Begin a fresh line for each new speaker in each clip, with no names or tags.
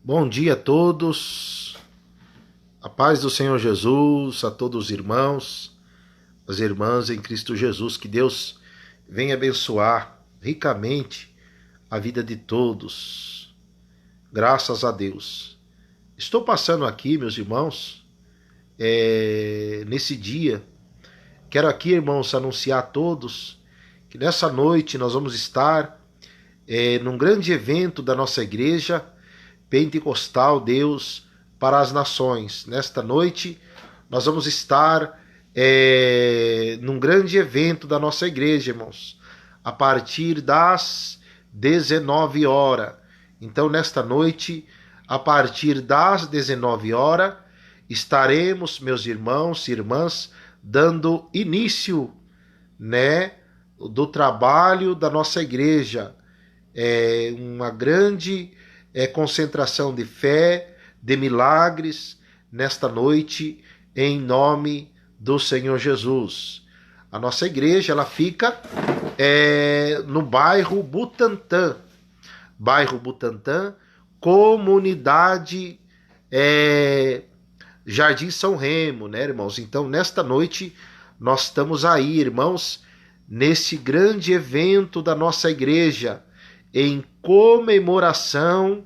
Bom dia a todos, a paz do Senhor Jesus, a todos os irmãos, as irmãs em Cristo Jesus, que Deus venha abençoar ricamente a vida de todos, graças a Deus. Estou passando aqui, meus irmãos, nesse dia, quero aqui, irmãos, anunciar a todos que nessa noite nós vamos estar num grande evento da nossa igreja Pentecostal Deus para as Nações. Nesta noite nós vamos estar num grande evento da nossa igreja, irmãos, a partir das 19 horas. Então, nesta noite, a partir das 19 horas, estaremos, meus irmãos e irmãs, dando início, do trabalho da nossa igreja. Uma grande concentração de fé, de milagres, nesta noite, em nome do Senhor Jesus. A nossa igreja, ela fica no bairro Butantã, comunidade Jardim São Remo, irmãos? Então, nesta noite, nós estamos aí, irmãos, nesse grande evento da nossa igreja, em comemoração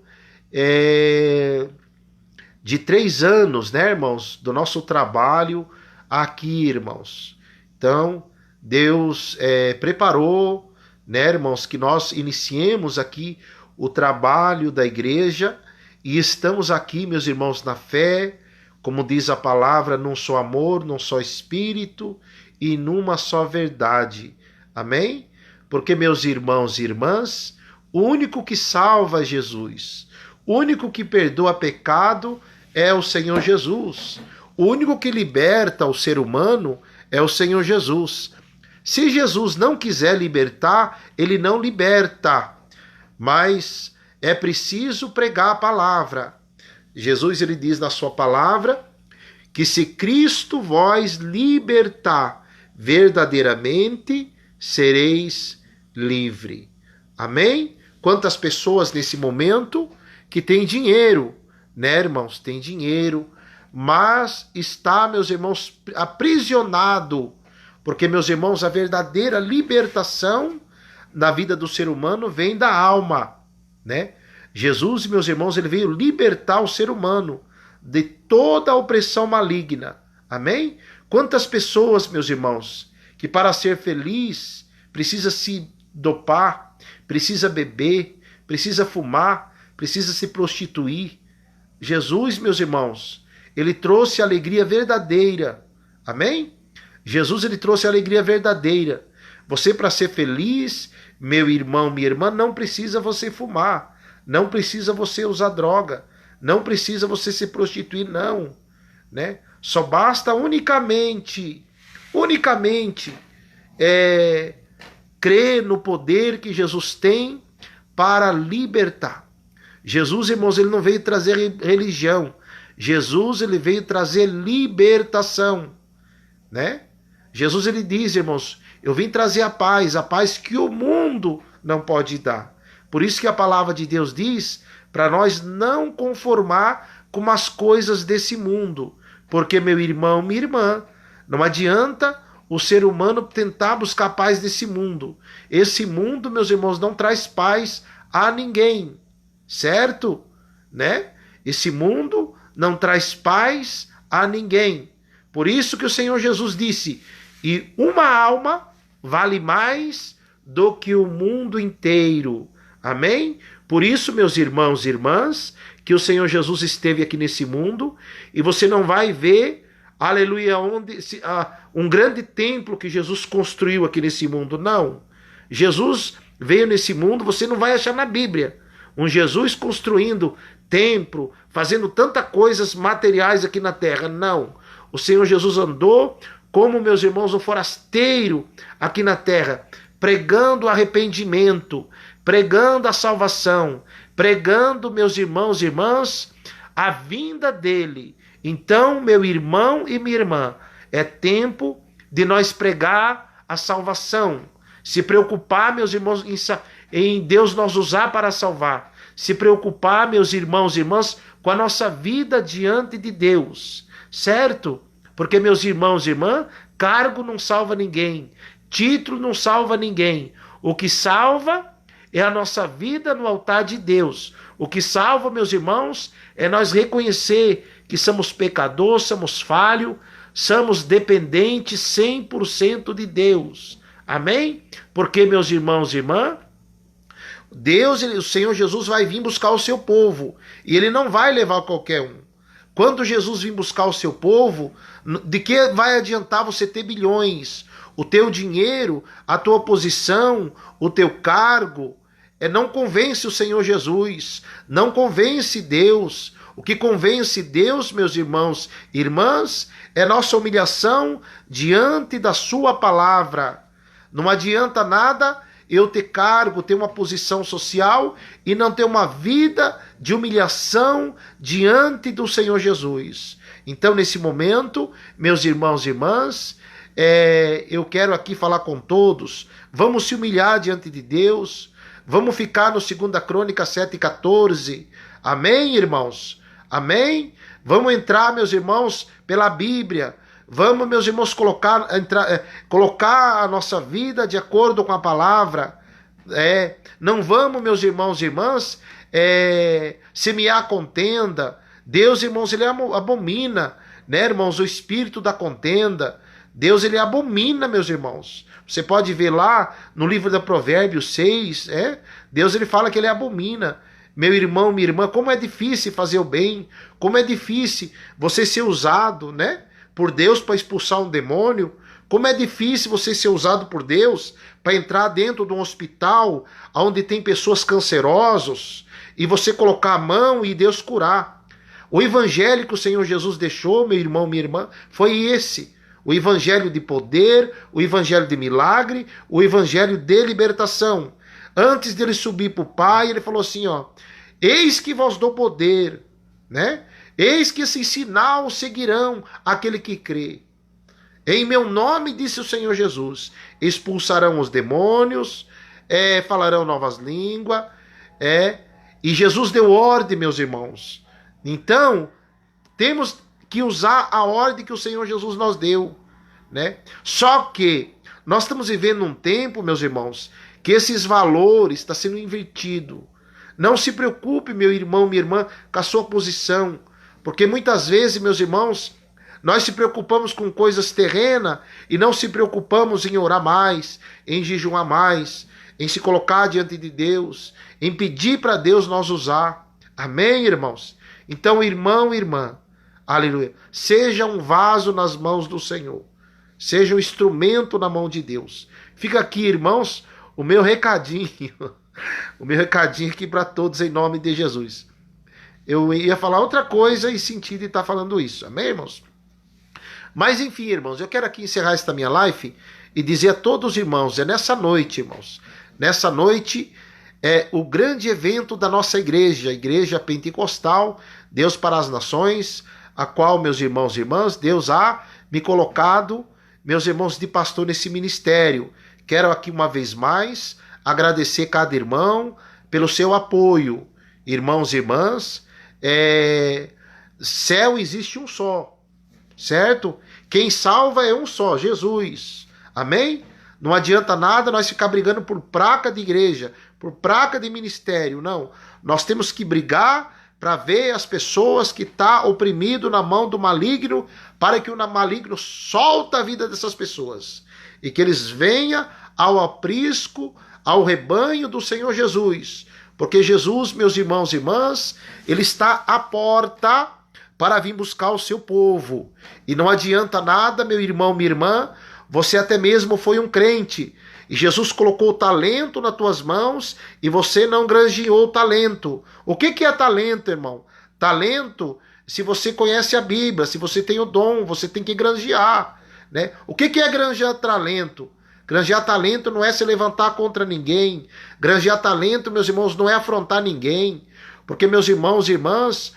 de 3 anos, irmãos, do nosso trabalho aqui, irmãos. Então, Deus preparou, irmãos, que nós iniciemos aqui o trabalho da igreja e estamos aqui, meus irmãos, na fé, como diz a palavra, num só amor, num só espírito e numa só verdade. Amém? Porque, meus irmãos e irmãs, o único que salva é Jesus. O único que perdoa pecado é o Senhor Jesus. O único que liberta o ser humano é o Senhor Jesus. Se Jesus não quiser libertar, ele não liberta. Mas é preciso pregar a palavra. Jesus, ele diz na sua palavra que se Cristo vos libertar, verdadeiramente sereis livre. Amém? Quantas pessoas nesse momento que têm dinheiro, irmãos? Tem dinheiro, mas está, meus irmãos, aprisionado. Porque, meus irmãos, a verdadeira libertação na vida do ser humano vem da alma, Jesus, meus irmãos, ele veio libertar o ser humano de toda a opressão maligna. Amém? Quantas pessoas, meus irmãos, que para ser feliz precisa se dopar, precisa beber, precisa fumar, precisa se prostituir. Jesus, meus irmãos, ele trouxe a alegria verdadeira. Amém? Jesus, ele trouxe a alegria verdadeira. Você, para ser feliz, meu irmão, minha irmã, não precisa você fumar, não precisa você usar droga, não precisa você se prostituir, não. Só basta unicamente crer no poder que Jesus tem para libertar. Jesus, irmãos, ele não veio trazer religião. Jesus, ele veio trazer libertação, Jesus, ele diz, irmãos, eu vim trazer a paz que o mundo não pode dar. Por isso que a palavra de Deus diz para nós não conformar com as coisas desse mundo. Porque, meu irmão, minha irmã, não adianta o ser humano tentar buscar paz desse mundo. Esse mundo, meus irmãos, não traz paz a ninguém, certo? Esse mundo não traz paz a ninguém. Por isso que o Senhor Jesus disse, e uma alma vale mais do que o mundo inteiro. Amém? Por isso, meus irmãos e irmãs, que o Senhor Jesus esteve aqui nesse mundo, e você não vai ver, aleluia, um grande templo que Jesus construiu aqui nesse mundo. Não. Jesus veio nesse mundo, você não vai achar na Bíblia um Jesus construindo templo, fazendo tantas coisas materiais aqui na terra. Não. O Senhor Jesus andou como, meus irmãos, um forasteiro aqui na terra, pregando arrependimento, pregando a salvação, pregando, meus irmãos e irmãs, a vinda dele. Então, meu irmão e minha irmã, é tempo de nós pregar a salvação, se preocupar, meus irmãos, em Deus nos usar para salvar, se preocupar, meus irmãos e irmãs, com a nossa vida diante de Deus, certo? Porque, meus irmãos e irmãs, cargo não salva ninguém, título não salva ninguém. O que salva é a nossa vida no altar de Deus. O que salva, meus irmãos, é nós reconhecer que somos pecadores, somos falhos, somos dependentes 100% de Deus. Amém? Porque, meus irmãos e irmãs, Deus, o Senhor Jesus vai vir buscar o seu povo. E ele não vai levar qualquer um. Quando Jesus vir buscar o seu povo, de que vai adiantar você ter bilhões? O teu dinheiro, a tua posição, o teu cargo, não convence o Senhor Jesus, não convence Deus. O que convence Deus, meus irmãos e irmãs, é nossa humilhação diante da sua palavra. Não adianta nada eu ter cargo, ter uma posição social e não ter uma vida de humilhação diante do Senhor Jesus. Então, nesse momento, meus irmãos e irmãs, eu quero aqui falar com todos, vamos se humilhar diante de Deus, vamos ficar no 2 Crônica 7,14, amém, irmãos? Amém? Vamos entrar, meus irmãos, pela Bíblia, vamos, meus irmãos, colocar a nossa vida de acordo com a palavra, não vamos, meus irmãos e irmãs, semear contenda. Deus, irmãos, ele abomina, né, irmãos, o espírito da contenda. Deus, ele abomina, meus irmãos. Você pode ver lá no livro da Provérbios 6, Deus, ele fala que ele abomina. Meu irmão, minha irmã, como é difícil fazer o bem, como é difícil você ser usado, né, por Deus para expulsar um demônio, como é difícil você ser usado por Deus para entrar dentro de um hospital onde tem pessoas cancerosas e você colocar a mão e Deus curar. O evangelho que o Senhor Jesus deixou, meu irmão, minha irmã, foi esse. O evangelho de poder, o evangelho de milagre, o evangelho de libertação. Antes dele subir para o Pai, ele falou assim, eis que vos dou poder, né? Eis que esse sinal seguirão aquele que crê. Em meu nome, disse o Senhor Jesus, expulsarão os demônios, falarão novas línguas, e Jesus deu ordem, meus irmãos. Então, temos que usar a ordem que o Senhor Jesus nos deu, né? Só que nós estamos vivendo um tempo, meus irmãos, que esses valores estão sendo invertidos. Não se preocupe, meu irmão, minha irmã, com a sua posição, porque muitas vezes, meus irmãos, nós se preocupamos com coisas terrenas e não se preocupamos em orar mais, em jejuar mais, em se colocar diante de Deus, em pedir para Deus nos usar. Amém, irmãos? Então, irmão e irmã, aleluia, seja um vaso nas mãos do Senhor, seja um instrumento na mão de Deus. Fica aqui, irmãos, o meu recadinho, aqui para todos em nome de Jesus. Eu ia falar outra coisa e senti de estar falando isso, amém, irmãos? Mas enfim, irmãos, eu quero aqui encerrar esta minha live e dizer a todos os irmãos, nessa noite, irmãos, nessa noite é o grande evento da nossa igreja, a Igreja Pentecostal, Deus para as Nações, a qual, meus irmãos e irmãs, Deus há me colocado, meus irmãos, de pastor nesse ministério. Quero aqui uma vez mais agradecer cada irmão pelo seu apoio. Irmãos e irmãs, céu existe um só, certo? Quem salva é um só, Jesus. Amém? Não adianta nada nós ficar brigando por placa de igreja, por placa de ministério, não. Nós temos que brigar para ver as pessoas que estão oprimidas na mão do maligno, para que o maligno solte a vida dessas pessoas e que eles venham ao aprisco, ao rebanho do Senhor Jesus. Porque Jesus, meus irmãos e irmãs, ele está à porta para vir buscar o seu povo. E não adianta nada, meu irmão, minha irmã, você até mesmo foi um crente, e Jesus colocou o talento nas tuas mãos, e você não granjeou o talento. O que é talento, irmão? Talento, se você conhece a Bíblia, se você tem o dom, você tem que granjear, né? O que é granjear talento? Granjear talento não é se levantar contra ninguém. Granjear talento, meus irmãos, não é afrontar ninguém. Porque, meus irmãos e irmãs,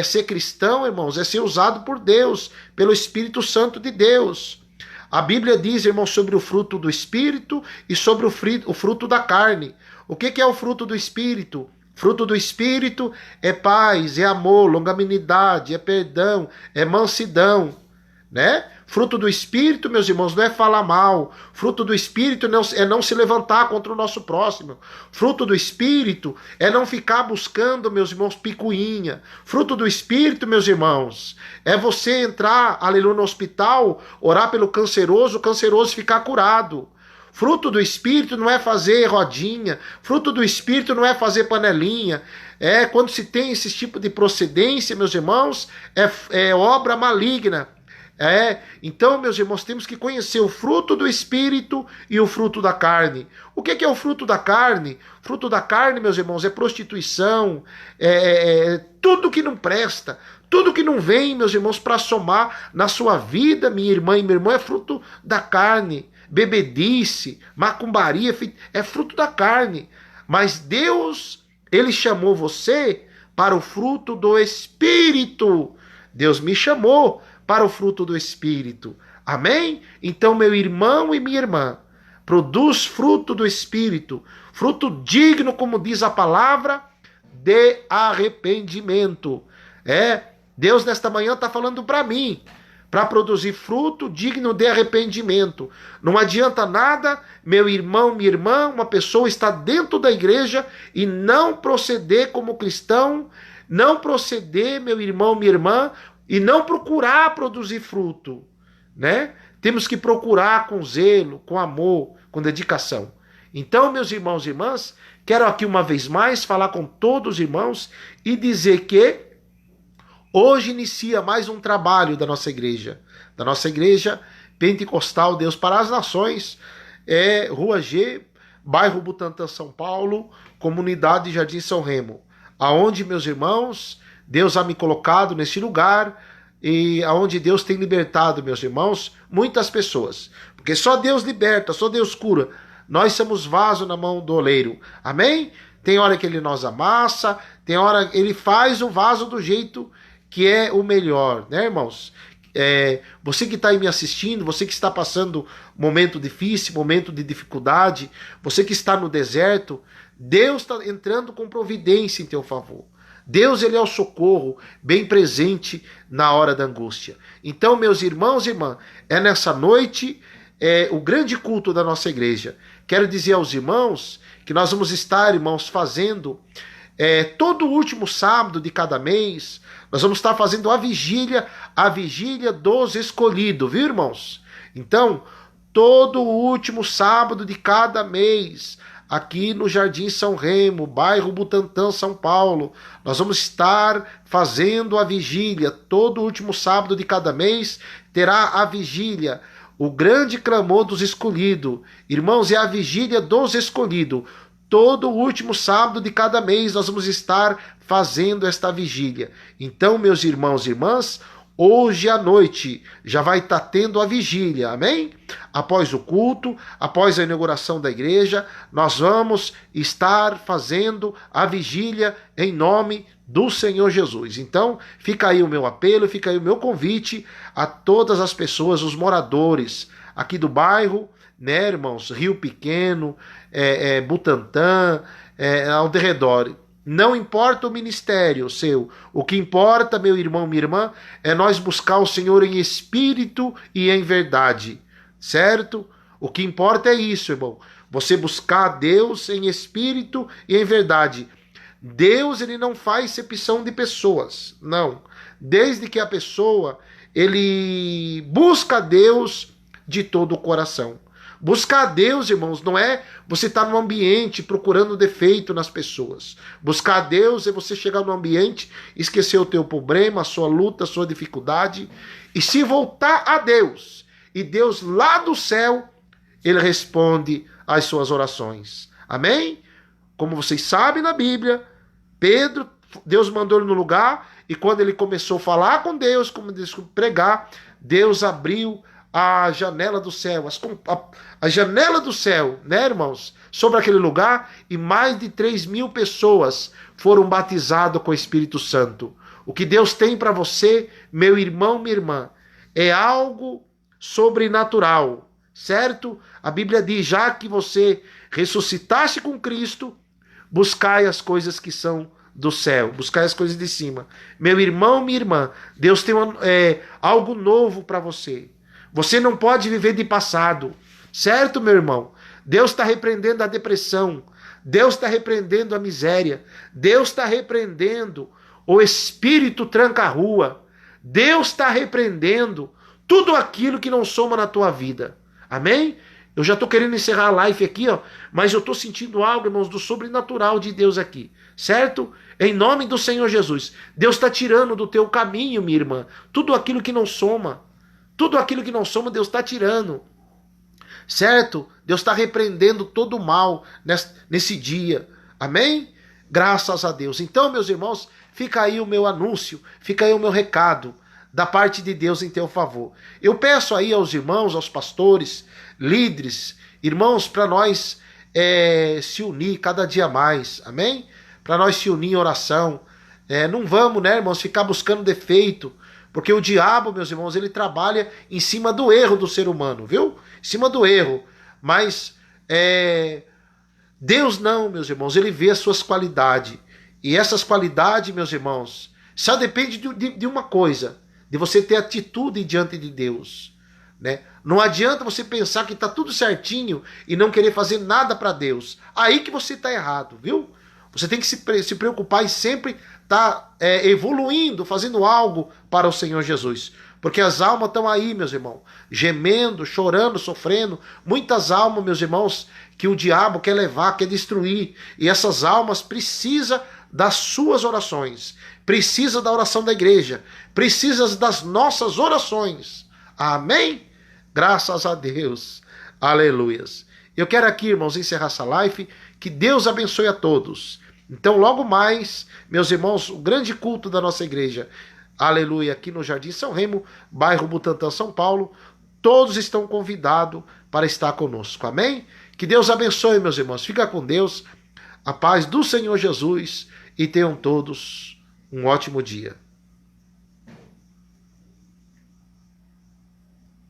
ser cristão, irmãos, é ser usado por Deus, pelo Espírito Santo de Deus. A Bíblia diz, irmãos, sobre o fruto do Espírito e sobre o fruto da carne. O que é o fruto do Espírito? Fruto do Espírito é paz, é amor, longanimidade, é perdão, é mansidão, né? Fruto do Espírito, meus irmãos, não é falar mal. Fruto do Espírito é não se levantar contra o nosso próximo. Fruto do Espírito é não ficar buscando, meus irmãos, picuinha. Fruto do Espírito, meus irmãos, é você entrar, aleluia, no hospital, orar pelo canceroso, o canceroso ficar curado. Fruto do Espírito não é fazer rodinha. Fruto do Espírito não é fazer panelinha. Quando se tem esse tipo de procedência, meus irmãos, é obra maligna. Então, meus irmãos, temos que conhecer o fruto do Espírito e o fruto da carne. O que é o fruto da carne? Fruto da carne, meus irmãos, é prostituição, tudo que não presta, tudo que não vem, meus irmãos, para somar na sua vida, minha irmã e meu irmão, é fruto da carne. Bebedice, macumbaria, é fruto da carne. Mas Deus, Ele chamou você para o fruto do Espírito. Deus me chamou para o fruto do Espírito. Amém? Então, meu irmão e minha irmã, produz fruto do Espírito, fruto digno, como diz a palavra, de arrependimento. Deus nesta manhã está falando para mim, para produzir fruto digno de arrependimento. Não adianta nada, meu irmão, minha irmã, uma pessoa está dentro da igreja e não proceder como cristão, não proceder, meu irmão, minha irmã, e não procurar produzir fruto, né? Temos que procurar com zelo, com amor, com dedicação. Então, meus irmãos e irmãs, quero aqui uma vez mais falar com todos os irmãos e dizer que hoje inicia mais um trabalho da nossa igreja Pentecostal Deus para as Nações, Rua G, bairro Butantã, São Paulo, comunidade Jardim São Remo, aonde, meus irmãos, Deus ha me colocado nesse lugar e aonde Deus tem libertado, meus irmãos, muitas pessoas. Porque só Deus liberta, só Deus cura. Nós somos vaso na mão do oleiro. Amém? Tem hora que Ele nos amassa, tem hora que Ele faz o vaso do jeito que é o melhor, né, irmãos? Você que está aí me assistindo, você que está passando momento difícil, momento de dificuldade, você que está no deserto, Deus está entrando com providência em teu favor. Deus, Ele é o socorro bem presente na hora da angústia. Então, meus irmãos e irmãs, nessa noite o grande culto da nossa igreja. Quero dizer aos irmãos que nós vamos estar, irmãos, fazendo todo o último sábado de cada mês, nós vamos estar fazendo a vigília dos escolhidos, viu, irmãos? Então, todo o último sábado de cada mês, aqui no Jardim São Remo, bairro Butantã, São Paulo, nós vamos estar fazendo a vigília. Todo último sábado de cada mês terá a vigília, o grande clamor dos escolhidos. Irmãos, é a vigília dos escolhidos. Todo último sábado de cada mês nós vamos estar fazendo esta vigília. Então, meus irmãos e irmãs, hoje à noite já vai estar tendo a vigília, amém? Após o culto, após a inauguração da igreja, nós vamos estar fazendo a vigília em nome do Senhor Jesus. Então, fica aí o meu apelo, fica aí o meu convite a todas as pessoas, os moradores aqui do bairro, né, irmãos? Rio Pequeno, Butantã, ao derredor. Não importa o ministério seu, o que importa, meu irmão, minha irmã, é nós buscar o Senhor em espírito e em verdade, certo? O que importa é isso, irmão, você buscar Deus em espírito e em verdade. Deus, Ele não faz acepção de pessoas, não. Desde que a pessoa, ele busca Deus de todo o coração. Buscar a Deus, irmãos, não é você estar no ambiente procurando defeito nas pessoas. Buscar a Deus é você chegar no ambiente, esquecer o teu problema, a sua luta, a sua dificuldade, e se voltar a Deus. E Deus lá do céu, Ele responde às suas orações. Amém? Como vocês sabem na Bíblia, Pedro, Deus mandou ele no lugar, e quando ele começou a falar com Deus, como pregar, Deus abriu a janela do céu, a janela do céu, né, irmãos, sobre aquele lugar, e mais de 3.000 pessoas foram batizadas com o Espírito Santo. O que Deus tem para você, meu irmão, minha irmã, é algo sobrenatural, certo? A Bíblia diz, já que você ressuscitasse com Cristo, buscai as coisas que são do céu, buscai as coisas de cima. Meu irmão, minha irmã, Deus tem algo novo para você. Você não pode viver de passado, certo, meu irmão? Deus está repreendendo a depressão, Deus está repreendendo a miséria, Deus está repreendendo o espírito tranca-rua, Deus está repreendendo tudo aquilo que não soma na tua vida. Amém? Eu já estou querendo encerrar a live aqui, ó, mas eu estou sentindo algo, irmãos, do sobrenatural de Deus aqui, certo? Em nome do Senhor Jesus. Deus está tirando do teu caminho, minha irmã, tudo aquilo que não soma. Tudo aquilo que não soma, Deus está tirando. Certo? Deus está repreendendo todo o mal nesse dia. Amém? Graças a Deus. Então, meus irmãos, fica aí o meu anúncio, fica aí o meu recado da parte de Deus em teu favor. Eu peço aí aos irmãos, aos pastores, líderes, irmãos, para nós se unir cada dia mais, amém? Para nós se unir em oração. Não vamos, né, irmãos, ficar buscando defeito, porque o diabo, meus irmãos, ele trabalha em cima do erro do ser humano, viu? Em cima do erro. Mas Deus não, meus irmãos, ele vê as suas qualidades. E essas qualidades, meus irmãos, só depende de uma coisa, de você ter atitude diante de Deus, né? Não adianta você pensar que está tudo certinho e não querer fazer nada para Deus. Aí que você está errado, viu? Você tem que se preocupar e sempre estar evoluindo, fazendo algo para o Senhor Jesus. Porque as almas estão aí, meus irmãos, gemendo, chorando, sofrendo. Muitas almas, meus irmãos, que o diabo quer levar, quer destruir. E essas almas precisam das suas orações. Precisa da oração da igreja. Precisa das nossas orações. Amém? Graças a Deus. Aleluias. Eu quero aqui, irmãos, encerrar essa live. Que Deus abençoe a todos. Então, logo mais, meus irmãos, o grande culto da nossa igreja, aleluia, aqui no Jardim São Remo, bairro Butantã, São Paulo, todos estão convidados para estar conosco, amém? Que Deus abençoe, meus irmãos, fica com Deus, a paz do Senhor Jesus, e tenham todos um ótimo dia.